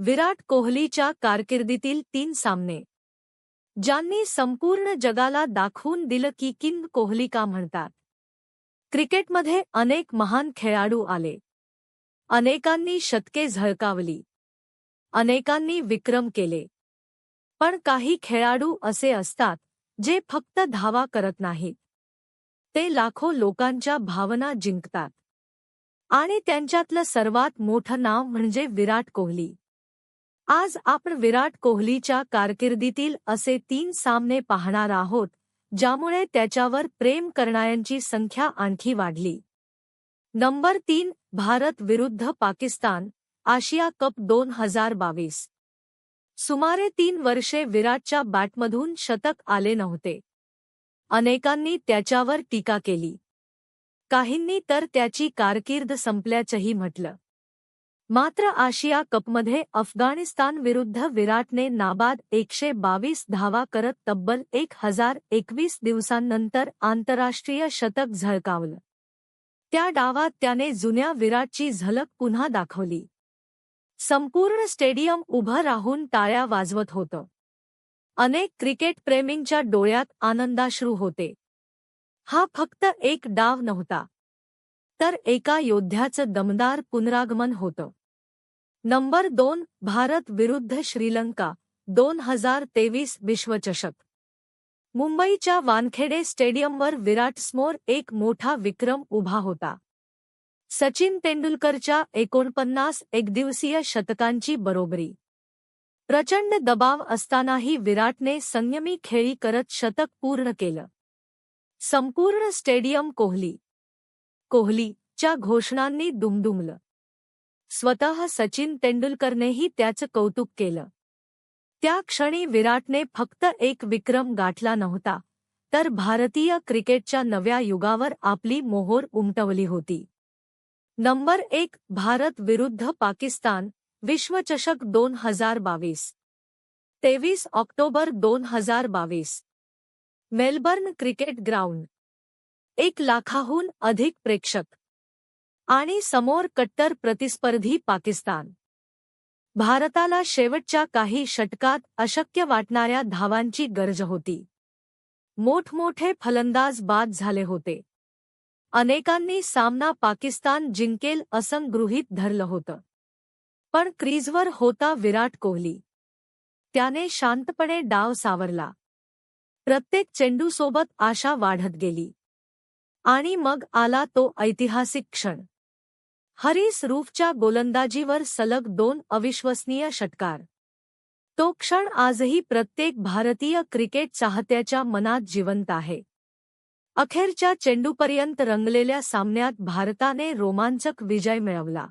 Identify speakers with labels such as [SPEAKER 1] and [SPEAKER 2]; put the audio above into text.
[SPEAKER 1] विराट कोहलीच्या कारकिर्दीतील 3 सामने, ज्यांनी संपूर्ण जगाला दाखवून दिलं की किंग कोहली का म्हणतात. क्रिकेटमध्ये अनेक महान खेळाडू आले, अनेकांनी शतके झळकावली, अनेकांनी विक्रम केले. पण काही खेळाडू असे असतात जे फक्त धावा करत नाहीत, ते लाखो लोकांच्या भावना जिंकतात. आणि त्यांच्यातलं सर्वात मोठं नाव म्हणजे विराट कोहली. आज आपण विराट कोहलीच्या कारकिर्दीतील असे 3 सामने पाहणार आहोत ज्यामुळे त्याच्यावर प्रेम करणाऱ्यांची संख्या आणखी वाढली. नंबर 3, भारत विरुद्ध पाकिस्तान, आशिया कप 2022. सुमारे 3 वर्षे विराटच्या बॅटमधून शतक आले नव्हते. अनेकांनी त्याच्यावर टीका केली, काहींनी तर त्याची कारकीर्द संपल्याचंही म्हटलं. मात्र आशिया कपमध्ये अफगाणिस्तान विरुद्ध विराटने नाबाद 122 धावा करत तब्बल 1021 दिवसांनंतर आंतरराष्ट्रीय शतक झळकावलं. त्या डावात त्याने जुन्या विराटची झलक पुन्हा दाखवली. संपूर्ण स्टेडियम उभं राहून टाळ्या वाजवत होतं. अनेक क्रिकेटप्रेमींच्या डोळ्यात आनंदाश्रू होते. हा फक्त एक डाव नव्हता, तर एका योद्ध्याचं दमदार पुनरागमन होतं. नंबर 2, भारत विरुद्ध श्रीलंका, 2023 विश्वचषक. मुंबईच्या वानखेडे स्टेडियमवर विराटसमोर एक मोठा विक्रम उभा होता. सचिन तेंडुलकरच्या 49 एकदिवसीय शतकांची बरोबरी. प्रचंड दबाव असतानाही विराटने संयमी खेळी करत शतक पूर्ण केलं. संपूर्ण स्टेडियम कोहली कोहली च्या घोषणांनी दुमदुमलं. स्वतः सचिन तेंडुलकरनेही त्याचं कौतुक केलं. त्या क्षणी विराटने फक्त एक विक्रम गाठला नव्हता, तर भारतीय क्रिकेटच्या नव्या युगावर आपली मोहोर उमटवली होती. नंबर 1, भारत विरुद्ध पाकिस्तान, विश्वचषक 2022. 23 ऑक्टोबर 2022. Melbourne cricket ground. 1 लाखाहून अधिक प्रेक्षक आणि समोर कट्टर प्रतिस्पर्धी पाकिस्तान. भारताला शेवटच्या काही षटकात अशक्य वाटणाऱ्या धावांची गरज होती. मोठमोठे फलंदाज बाद झाले होते. अनेकांनी सामना पाकिस्तान जिंकेल असं गृहीत धरलं होतं. पण क्रीजवर होता विराट कोहली. त्याने शांतपणे डाव सावरला. प्रत्येक चेंडूसोबत आशा वाढत गेली. आणि मग आला तो ऐतिहासिक क्षण. हॅरिस रूफच्या गोलंदाजीवर सलग 2 अविश्वसनीय षटकार. तो क्षण आजही प्रत्येक भारतीय क्रिकेट चाहत्याच्या मनात जिवंत आहे. अखेरच्या चेंडूपर्यंत रंगलेल्या सामन्यात भारताने रोमांचक विजय मिळवला.